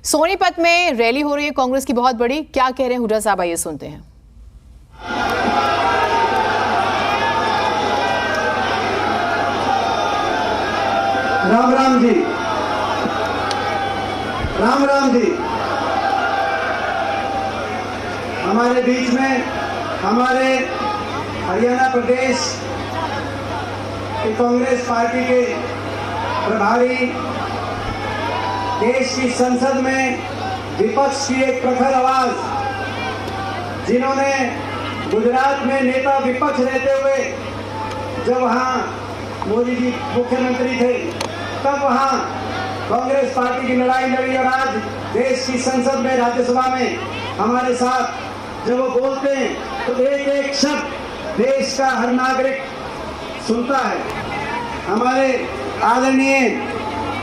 सोनीपत में रैली हो रही है कांग्रेस की बहुत बड़ी, क्या कह रहे हैं हुड्डा साहब, आइए सुनते हैं। राम राम जी, राम राम जी। हमारे बीच में हमारे हरियाणा प्रदेश की कांग्रेस पार्टी के प्रभारी, देश की संसद में विपक्ष की एक प्रखर आवाज, जिन्होंने गुजरात में नेता विपक्ष रहते हुए जब वहाँ मोदी जी मुख्यमंत्री थे तब वहाँ कांग्रेस पार्टी की लड़ाई लड़ी, और आज देश की संसद में, राज्यसभा में हमारे साथ जब वो बोलते हैं तो एक एक शब्द देश का हर नागरिक सुनता है। हमारे आदरणीय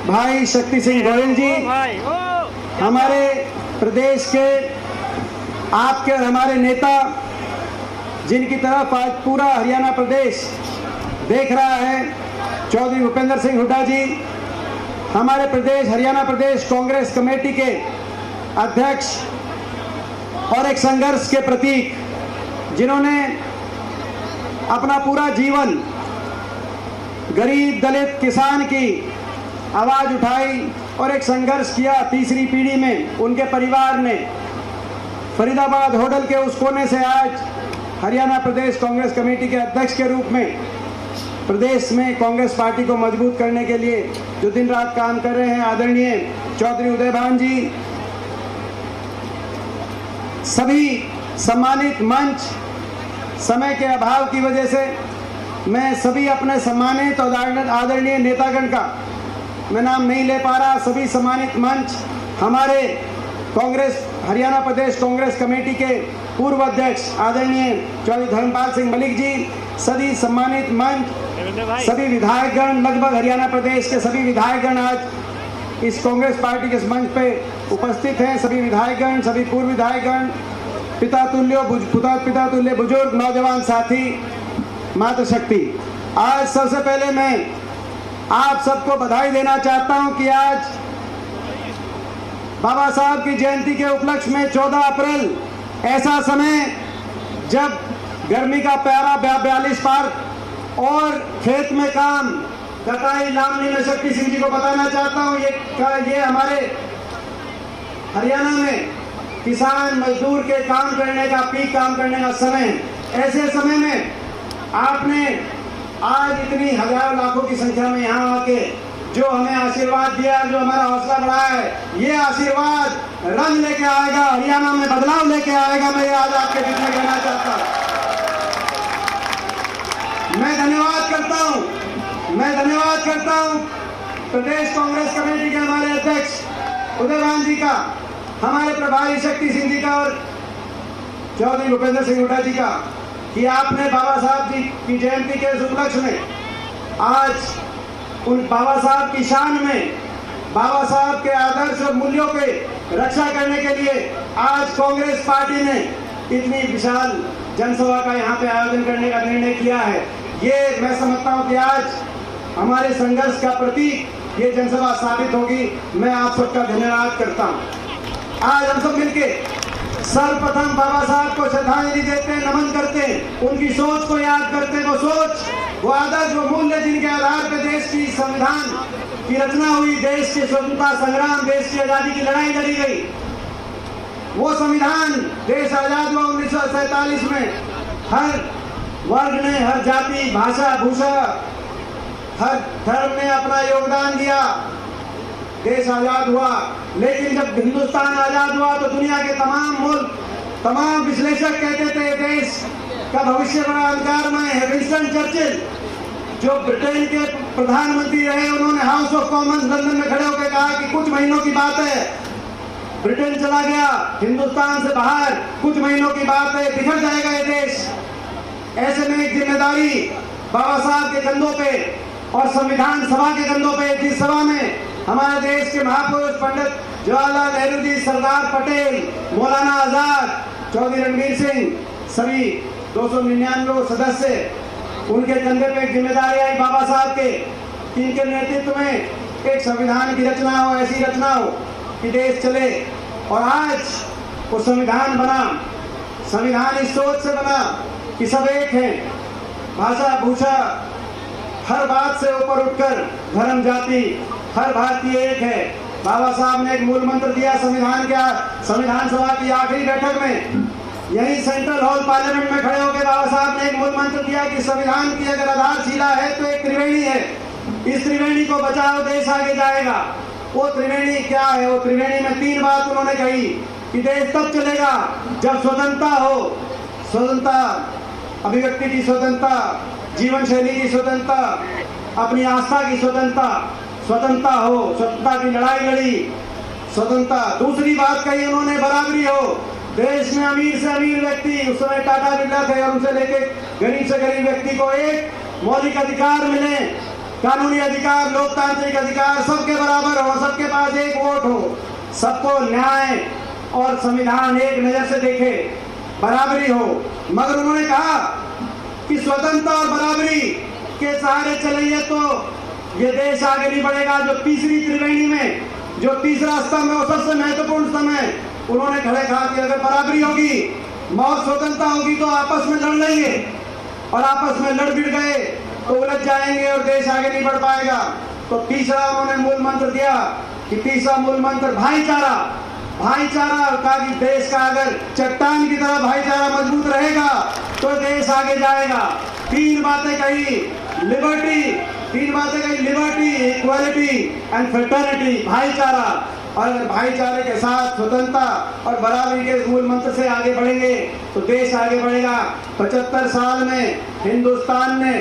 भाई शक्ति सिंह गोयल जी, हमारे प्रदेश के आपके और हमारे नेता, जिनकी तरफ आज पूरा हरियाणा प्रदेश देख रहा है, चौधरी भूपेंद्र सिंह हुड्डा जी, हमारे प्रदेश हरियाणा प्रदेश कांग्रेस कमेटी के अध्यक्ष और एक संघर्ष के प्रतीक, जिन्होंने अपना पूरा जीवन गरीब दलित किसान की आवाज उठाई और एक संघर्ष किया। तीसरी पीढ़ी में उनके परिवार ने फरीदाबाद होडल के उस कोने से आज हरियाणा प्रदेश कांग्रेस कमेटी के अध्यक्ष के रूप में प्रदेश में कांग्रेस पार्टी को मजबूत करने के लिए जो दिन रात काम कर रहे हैं, आदरणीय चौधरी उदयभान जी, सभी सम्मानित मंच, समय के अभाव की वजह से मैं सभी अपने सम्मानित और आदरणीय नेतागण का मैं नाम नहीं ले पा रहा। सभी सम्मानित मंच, हमारे कांग्रेस हरियाणा प्रदेश कांग्रेस कमेटी के पूर्व अध्यक्ष आदरणीय चौधरी धर्मपाल सिंह मलिक जी, सभी सम्मानित मंच, सभी विधायकगण, लगभग हरियाणा प्रदेश के सभी विधायकगण आज इस कांग्रेस पार्टी के मंच पे उपस्थित हैं। सभी विधायकगण, सभी पूर्व विधायकगण, पिता तुल्य बुजुर्ग, नौजवान साथी, मातृशक्ति, आज सबसे पहले मैं आप सबको बधाई देना चाहता हूं कि आज बाबा साहब की जयंती के उपलक्ष्य में 14 अप्रैल, ऐसा समय जब गर्मी का प्यारा 42 पार और खेत में काम, कटाई लामनी में शक्ति सिंह जी को बताना चाहता हूं, ये हमारे हरियाणा में किसान मजदूर के काम करने का, पीक काम करने का समय है। ऐसे समय में आपने आज इतनी हजारों लाखों की संख्या में यहाँ आके जो हमें आशीर्वाद दिया, जो हमारा हौसला बढ़ाया है, ये आशीर्वाद रंग लेके आएगा, हरियाणा में बदलाव लेके आएगा। मैं ये आज आपके बीच में कहना चाहता हूँ। मैं धन्यवाद करता हूँ प्रदेश कांग्रेस कमेटी के हमारे अध्यक्ष उदयभान जी का, हमारे प्रभारी शक्ति सिंह जी का और चौधरी भूपेंद्र सिंह हुड्डा जी का, कि आपने बाबा साहब जी की जयंती के उपलक्ष्य में आज उन बाबा साहब की शान में, बाबा साहब के आदर्श और मूल्यों के रक्षा करने के लिए आज कांग्रेस पार्टी ने इतनी विशाल जनसभा का यहाँ पे आयोजन करने का निर्णय किया है। ये मैं समझता हूँ कि आज हमारे संघर्ष का प्रतीक ये जनसभा साबित होगी। मैं आप सबका धन्यवाद करता हूँ। आज हम सब मिलके सर्वप्रथम बाबा साहब को श्रद्धांजलि देते हैं, नमन करते हैं, उनकी सोच को याद करते हैं। वो सोच, वो आदर्श, वो मूल्य जिनके आधार पर देश की संविधान की रचना हुई, देश के स्वतंत्रता संग्राम, देश की आजादी की लड़ाई लड़ी गई, वो संविधान, देश आजाद हुआ 1947 में। हर वर्ग ने, हर जाति, भाषा, भूषा, हर धर्म ने अपना योगदान दिया, देश आजाद हुआ। लेकिन जब हिंदुस्तान आजाद हुआ तो दुनिया के तमाम मुल्क, तमाम विश्लेषक कहते थे देश का भविष्य बड़ा अंधकारमय है। विंस्टन चर्चिल, जो ब्रिटेन के प्रधानमंत्री रहे, उन्होंने हाउस ऑफ कॉमन्स लंदन में खड़े होकर कहा कि कुछ महीनों की बात है, ब्रिटेन चला गया, हिंदुस्तान से बाहर कुछ महीनों की बात है, बिखर जाएगा ये देश। ऐसे में एक जिम्मेदारी बाबा साहब के कंधों पे और संविधान सभा के कंधों पे, जिस सभा में हमारे देश के महापुरुष पंडित जवाहरलाल नेहरू जी, सरदार पटेल, मौलाना आजाद, चौधरी रणवीर सिंह, सभी 299 सदस्य, उनके कंधे पे एक जिम्मेदारी आई बाबा साहब के, कि इनके नेतृत्व में एक संविधान की रचना हो, ऐसी रचना हो कि देश चले। और आज वो संविधान बना, संविधान इस सोच से बना कि सब एक हैं, भाषा भूषा हर बात से ऊपर उठकर धर्म जाति हर भारतीय एक है। बाबा साहब ने एक मूल मंत्र दिया संविधान सभा की आखिरी बैठक में, यही सेंट्रल हॉल पार्लियामेंट में खड़े होकर बाबा साहब ने एक मूल मंत्र दिया कि संविधान की अगर आधारशिला है तो एक त्रिवेणी है, इस त्रिवेणी को बचाओ देश आगे जाएगा। वो त्रिवेणी क्या है? वो त्रिवेणी में 3 बात उन्होंने कही कि देश तब चलेगा जब स्वतंत्रता हो, स्वतंत्रता, अभिव्यक्ति की स्वतंत्रता, जीवन शैली की स्वतंत्रता, अपनी आस्था की स्वतंत्रता हो, स्वतंत्रता की लड़ाई लड़ी, स्वतंत्रता। दूसरी बात कही उन्होंने बराबरी हो, देश में अमीर से अमीर व्यक्ति, उस समय टाटा बिरला थे, और उनसे लेके गरीब से गरीब व्यक्ति को एक मौलिक अधिकार मिले, कानूनी अधिकार, लोकतांत्रिक अधिकार, सबके बराबर हो, सबके पास एक वोट हो, सबको न्याय और संविधान एक नजर से देखे, बराबरी हो। मगर उन्होंने कहा कि स्वतंत्रता और बराबरी के सहारे चलेंगे तो ये देश आगे नहीं बढ़ेगा। जो तीसरी त्रिवेणी में जो तीसरा स्तंभ है वो सबसे महत्वपूर्ण स्तंभ है। उन्होंने खड़े कहा कि अगर बराबरी होगी और स्वतंत्रता होगी तो आपस में लड़ लेंगे, और आपस में लड़ भिड़ गए तो उलझ जाएंगे और देश आगे नहीं बढ़ पाएगा। तो तीसरा उन्होंने मूल मंत्र दिया कि तीसरा मूल मंत्र भाईचारा, भाईचारा का कि देश का अगर चट्टान की तरह भाईचारा मजबूत रहेगा तो देश आगे जाएगा। 3 बातें कही, लिबर्टी, 3 बातें कही, लिबर्टी, इक्वालिटी एंड फ्रेटर्निटी, भाईचारा, और भाईचारे के साथ स्वतंत्रता और बराबरी के मूल मंत्र से आगे बढ़ेंगे तो देश आगे बढ़ेगा। 75 साल में हिंदुस्तान ने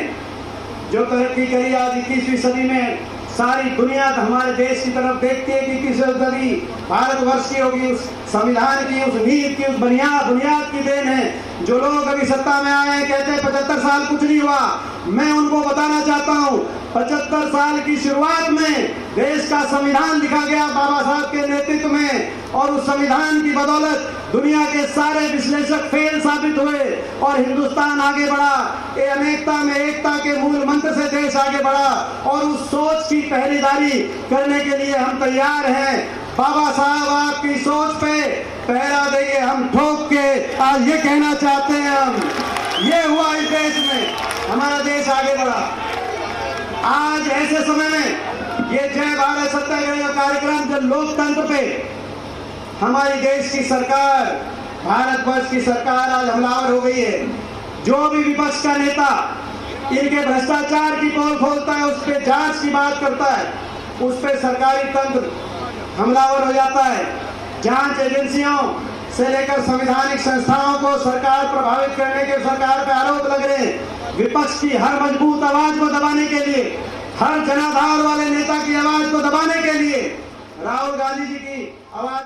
जो तरक्की करी, आज 21वीं सदी में सारी दुनिया हमारे देश की तरफ देखती है कि किस सदी भारतवर्ष की होगी, उस संविधान की, उस नींव की, उस बुनियाद की देन है। जो लोग अभी सत्ता में आए हैं कहते हैं 75 साल कुछ नहीं हुआ, मैं उनको बताना चाहता हूं 75 साल की शुरुआत में देश का संविधान लिखा गया बाबा साहब के नेतृत्व में, और उस संविधान की बदौलत दुनिया के सारे विश्लेषक फेल साबित हुए और हिंदुस्तान आगे बढ़ा। ये अनेकता में एकता के मूल मंत्र से देश आगे बढ़ा, और उस सोच की पहरेदारी करने के लिए हम तैयार हैं। बाबा साहब आपकी सोच पे पहरा देंगे हम ठोक के। आज ये कहना चाहते हैं हम, ये हुआ इस देश में, हमारा देश आगे बढ़ा। आज ऐसे समय में ये जय भारत सत्याग्रह कार्यक्रम जब लोकतंत्र पे हमारी देश की सरकार, भारतवर्ष की सरकार आज हमलावर हो गई है। जो भी विपक्ष का नेता इनके भ्रष्टाचार की पोल खोलता है, उस पर जांच की बात करता है, उस पर सरकारी तंत्र हमलावर हो जाता है। जांच एजेंसियों से लेकर संवैधानिक संस्थाओं को सरकार प्रभावित करने के सरकार पे आरोप लग रहे हैं। विपक्ष की हर मजबूत आवाज को दबाने के लिए, हर जनाधार वाले नेता की आवाज को दबाने के लिए राहुल गांधी जी की आवाज